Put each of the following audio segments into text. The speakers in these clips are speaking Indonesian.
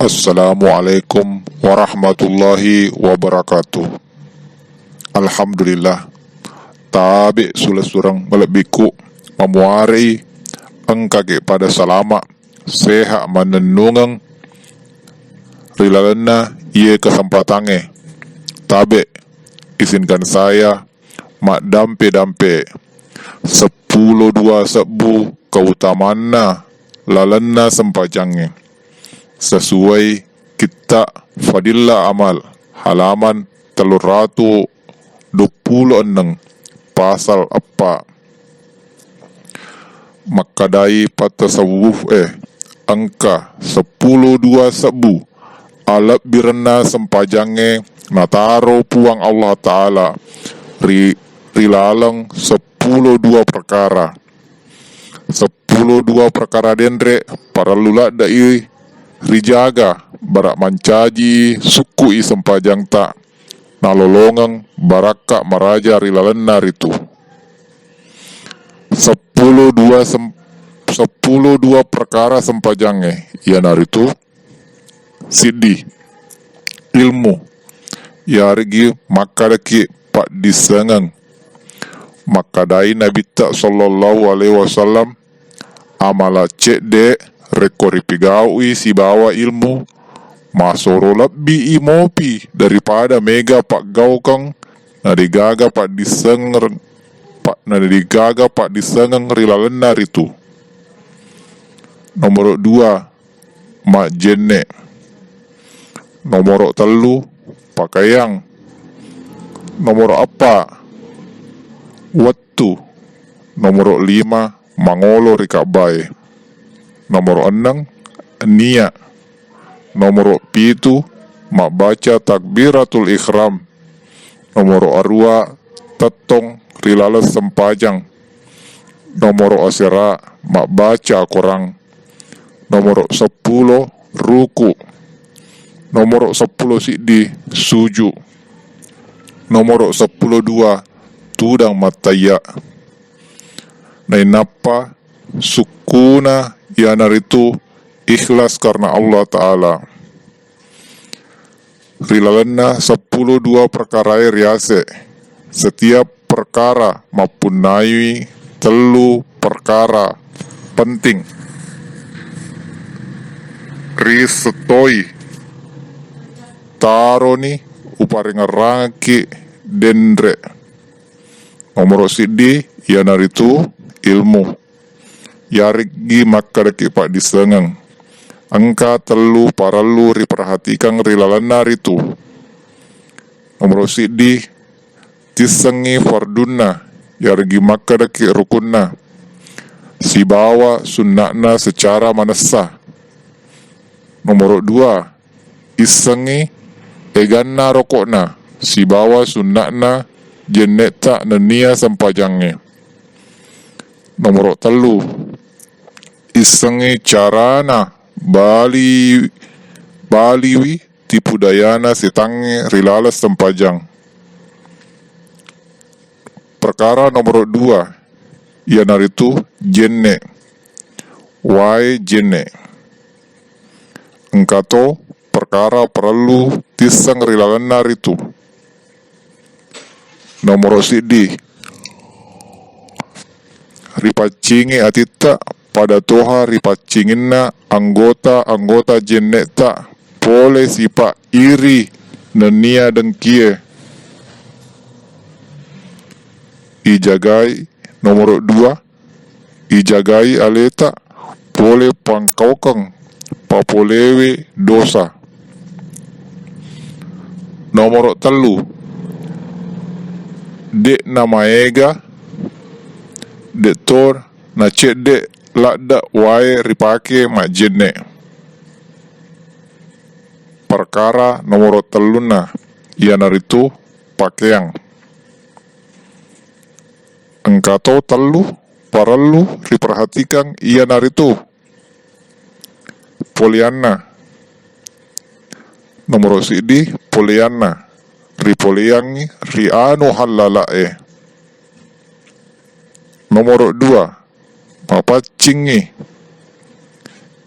Assalamualaikum warahmatullahi wabarakatuh. Alhamdulillah. Tabi sula surang melebiku memuari engkage pada salama sehat menenungang rilalena ia kesempatange. Tabi izinkan saya mak dampe 10-2 sebu keutamanna lalena sempajange sesuai kita fadillah amal halaman 326 pasal apa makadai patasawuf angka 10-2 sebu alap birna sempajange nataro puang Allah Ta'ala rilalang 10-2 perkara 10-2 perkara dendre para lula dai rijaga barak mancaji suku i sempajang tak nalolongang baraka maraja rilalenna ritu 10-2 perkara sempajange ya naritu sidi ilmu ya rigi makadaki pak disengang makadai Nabi tak sallallahu alaihi wasallam amala cek de rekori pigaui si bawa ilmu masoro lebih imopi daripada mega pak gaukang nadigaga pak disenger rilalena itu. Nomor 2 mak jenne. Nomor 3 pakaian. Nomor apa waktu. Nomor 5 mangolo rikabai. Nomor 6 niat. Nomor 7 mak baca takbiratul ikhram. Nomor 2 tetong rilalas sempajang. Nomor asira mak baca korang. Nomor 10 ruku. Nomor 10 sidi suju. Nomor 10 2 tudang mataya. Nainapa sukuna yanar itu ikhlas karena Allah Ta'ala. Rilalena 10-2 perkara riase. Setiap perkara maupun nai telu perkara penting risetoi taroni uparingarangki dendre. Nomor sidi yanar itu ilmu yarigi makadaki pak disengang angka telu paralu riperhatikan rilalana ritu. Nomor sidi tisengi fardunna yarigi makadaki rukunna si bawa sunnahna secara manasah. Nomor 2 isengi eganna rokokna si bawa sunnahna jenneta nenia sempajange. Nomor 3 isengi carana baliwi tipu dayana sitange rilalas sempajang. Perkara nomor 2 ianar itu jenne jenne engkato perkara perlu tisang rilalenna itu. Nomor sidi ripacingi atita pada toha ripacinginna anggota jenneta pole sipa iri nenia dengkie ijagai. Nomor 2 ijagai aleta pole pangkaukang papolewe dosa. Nomor 3 dek namaega detor na cek dek lakda wae ripake mak jenne. Perkara nomor 3 ianar itu pakaian. Engkato telu paralu diperhatikan ianar itu poliana. Nomor sidi poliana ripoliangi rianu halalae. Nomor 2 papacingi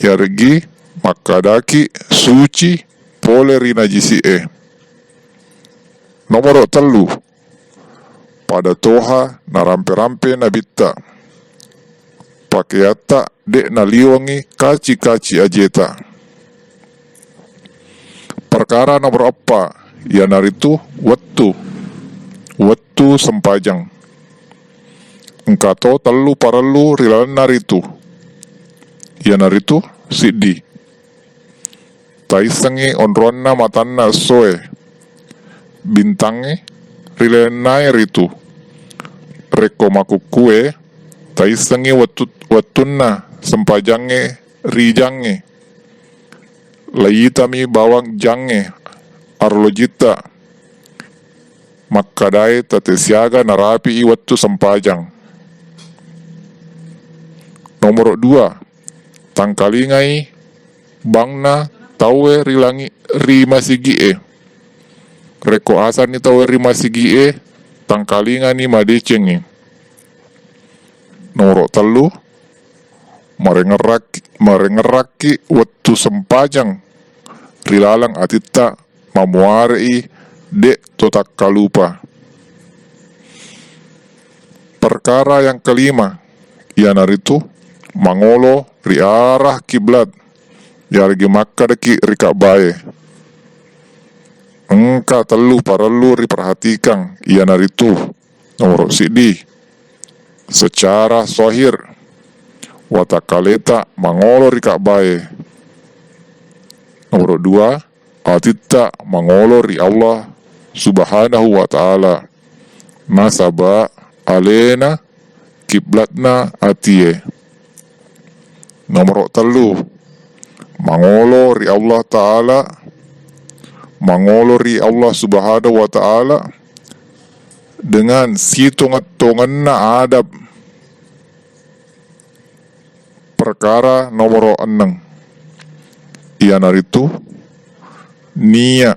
yargi maka daki suci pole ri najisi Nomor telu, pada toha na rampe-rampe na bitta pakeata dek na liwangi kaci-kaci ajeta. Perkara nomor apa yanaritu wattu sempajang. Engkato telu parelu rilalan naritu yanaritu siddi taisangi onronna matanna soe bintange rilalan ritu reko makukue taisangi wattunna sempajange rijange layitami bawang jange arlojita makkadai tatesiaga narapi wattu sempajang. Nomor 2, tangkalingai bangna tawe rilangi rimasigie reko asan ni tawe rimasigie tangkalinga ni madecengi. Nomor telu, marengeraki wattu sempajang rilalang atitta mamuarei dek totak kalupa. Perkara yang kelima yanaritu mangolo ri arah kiblat yargi makka deki rika bae. Engka telu parelu ri perhatikan yanaritu nomor sidi secara sohir watakaleta mangolo rika bae. Nomor 2, atitta mangolo ri Allah subhanahu wa ta'ala nasaba alena kiblatna atie. Nomor telu, mangolo ri Allah ta'ala mangolo ri Allah subhanahu wa ta'ala dengan situngat-tunganna adab. Perkara nomor 6 ianaritu niya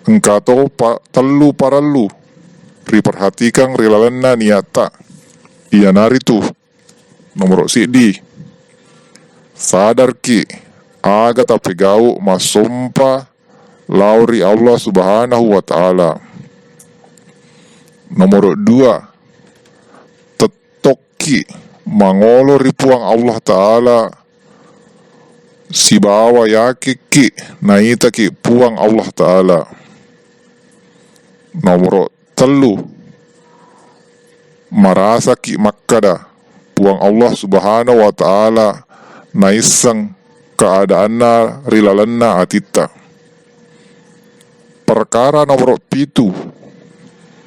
engkato telu parelu riperhatikan rilalanna niata ianaritu nomor sidi sadar ki aga tapi gau masumpa lauri Allah subhanahu wa ta'ala. Nomor 2, tetoki mangolo ripuang Allah ta'ala si bawa yakiki naita ki puang Allah ta'ala. Nomor telu, marasa ki makkada puang Allah subhanahu wa ta'ala naisang keadaanna rilalanna atitta. Perkara nomor 7,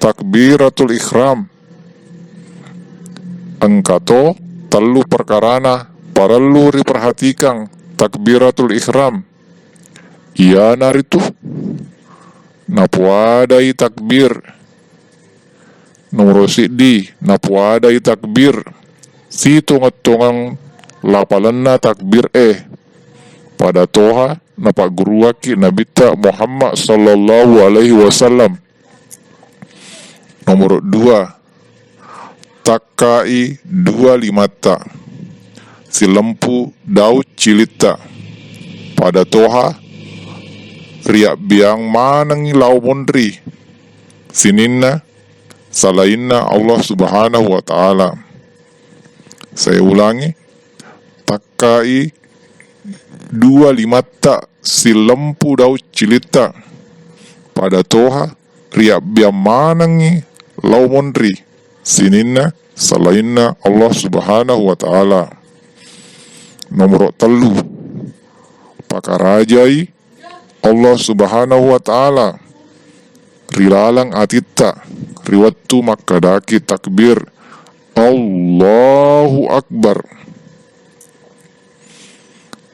takbiratul ikhram engkato telu perkarana parelu riperhatikan takbiratul ikhram ia naritu napuadai takbir. Nomor sidi napuadai takbir si tungat-tungang lapalanna takbir pada toha napak guruaki nabita Muhammad sallallahu alaihi wasallam. Nomor 2, takai 25 si lempu daud cilita pada toha riak biang manangi lau mondri sininna salainna Allah subhanahu wa ta'ala. Saya ulangi, takai 25 si lempu daud cilita pada toha riak biang manangi lau mondri sininna salainna Allah subhanahu wa ta'ala. Nomor telu, pakarajai Allah subhanahu wa ta'ala rilalang atitta riwattu makkadaki takbir Allahu Akbar.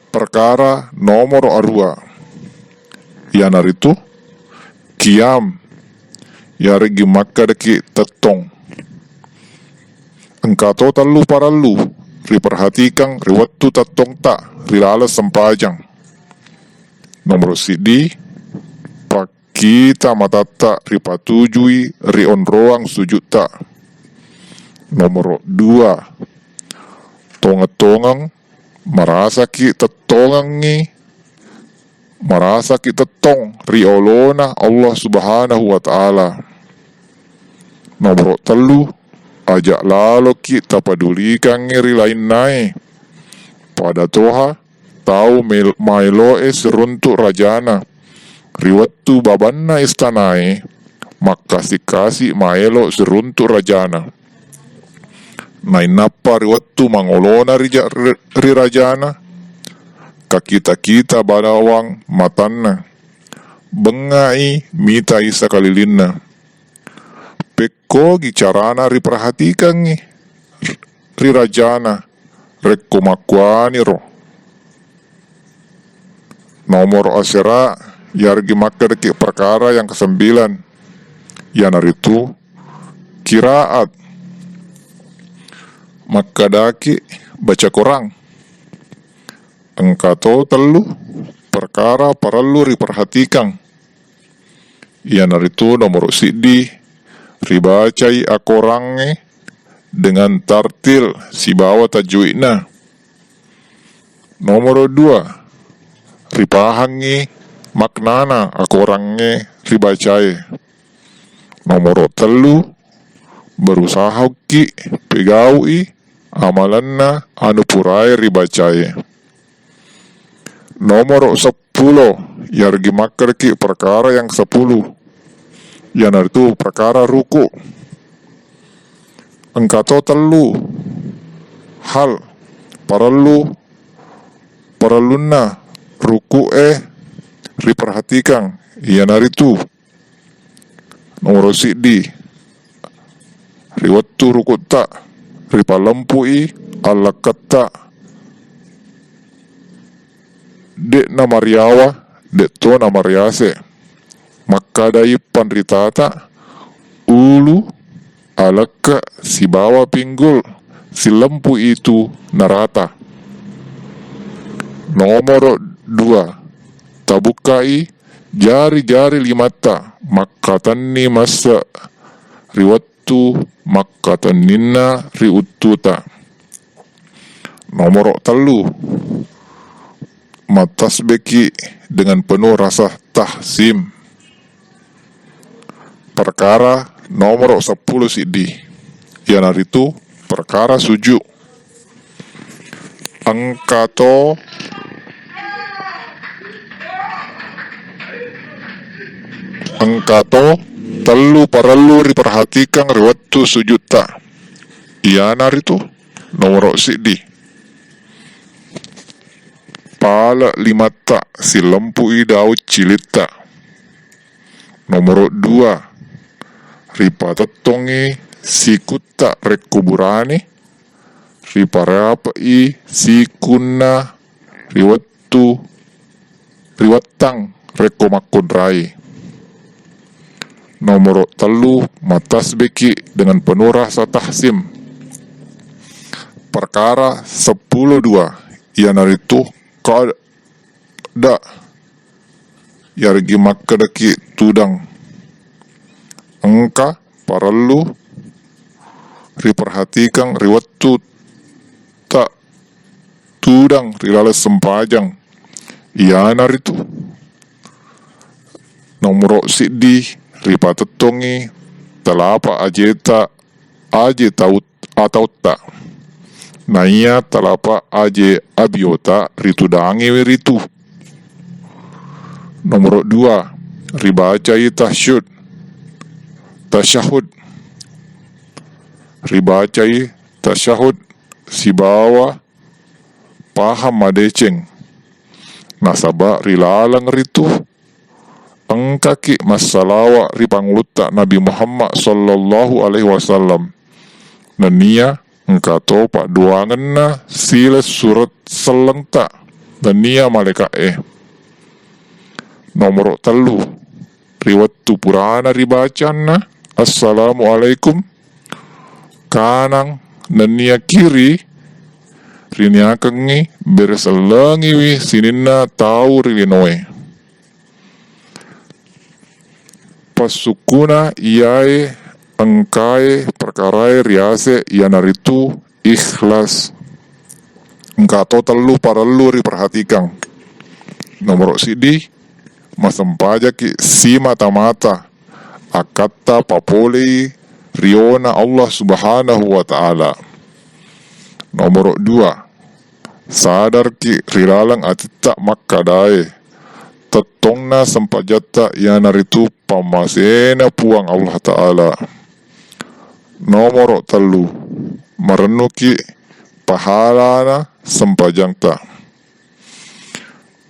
Perkara nomor 2 yanaritu kiam yarigi makkadaki tetong engkato telu parelu riperhatikan riwattu tetong tak rilala sempajang. Nomor sidi pakita matata ripatujui rion roang sujud tak. Nomor 2, tonga-tongang Merasa ki tetongangi, merasa ki tetong riolona Allah subhanahu wa ta'ala. Nomor telu, ajak lalo ki tapadulikan ri lain nae. Pada toha, tahu mailoe seruntuk rajana. Riwattu babanna istanae, maka sikasi maelo seruntuk rajana. Nainapa riwattu mangolona ri rajana. Kakita-kita badawang matanna. Bengai mita isa kalilinna. Pekko gicarana riperhatikan ri rajana. Rekko makwani ro. Nomor asera yargi makadaki perkara yang ke-9. Yanaritu kiraat. Makadaki baca Quran. Engkato telu perkara perlu diperhatikan. Yanaritu nomor sidi ribacai akorange dengan tartil si bawa tajwidna. Nomor 2 ripahangi maknana akorange ribacai. Nomor 3 berusaha ki pegaui amalanna anu purai ribacai. Nomor 10 yargi makar ki perkara yang 10. Yanaritu perkara ruku. Engkato telu hal perluna ruku riperhatikan. Yanaritu nomor sidi riwattu ruku tak ripalempui ala kata dek namariawa dek to namariase. Maka dai pandritata ulu alaka si bawa pinggul si lempu itu narata. Nomor 2 tabukai jari-jari limata makatani masa riwattu makatanina riututa. Nomor 3 matasbeki dengan penuh rasa tahsim. Perkara nomor 10 sidi yanaritu perkara sujud. Engkato telu perlu diperhatikan riwattu sujud tak. Yanaritu nomor sidi pala limata si lempu idau cilita. Nomor 2 ripa tetongi si kutta rekuburani ripa rapai si kunna riwattang reko makun rai. Nomor 3 matasbeki dengan penuh rasa tahsim. Perkara 10.2 yanaritu kada yargi makadaki tudang. Engka perlu riperhatikan riwattu tak tudang rilales sempajang. Yanaritu nomor sidi ripa tetongi talapa ajeta aje taut atau tak. Naya talapa aje abiota ritudangi wiritu. Nomor 2 ribacai tasyahud ribacai tasyahud si bawa paham madeceng nasaba rilalang ritu engkaki masalawa ripangluta Nabi Muhammad sallallahu alaihi wasallam. Nania engkato pak duanganna siles surat selengta nania malaikat Nomor 3 riwattu purana ribacana assalamualaikum kanang nania kiri riniakengi berselengiwi sininna tau rilinoe. Pasukuna iae engkae perkarae riase yanaritu ikhlas. engka telu parelu ri perhatikan. Nomor sidi masempaja ki si mata-mata akatta papole riona Allah subhanahu wa ta'ala. Nomor 2, sadar ki rilalang atita makkadae tetongna sempajata yanaritu pamasena puang Allah ta'ala. Nomor 3, merenuki pahalana sempajangta.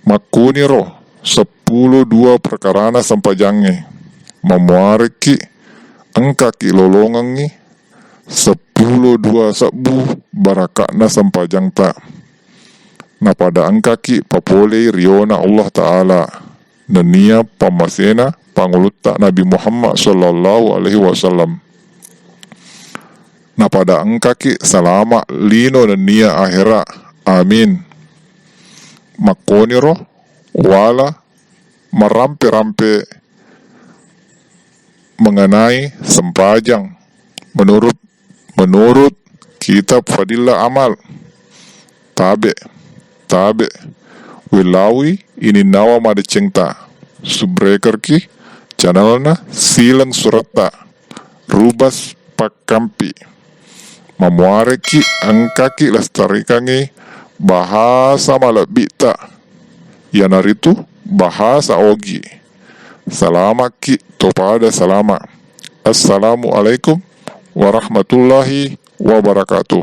Makuni roh 10 perkarana sempajange memuariki engkaki lolongangi 10 sabu barakakna sempajangta. Na pada engkaki papole riona Allah ta'ala nenia pamasena pangulutta Nabi Muhammad sallallahu alaihi wasallam. Na pada engkaki salama lino nenia akhira, amin. Makoni roh wala merampe-rampe mengenai sempajang menurut kitab Fadilah Amal tabe wilawi ini nawa made cengta subreker ki channelna silang surata rubas pakampi mamuareki angkaki lestarikangi bahasa malabita yanaritu bahasa ogi. Salamat ki topada salama. Assalamualaikum warahmatullahi wabarakatuh.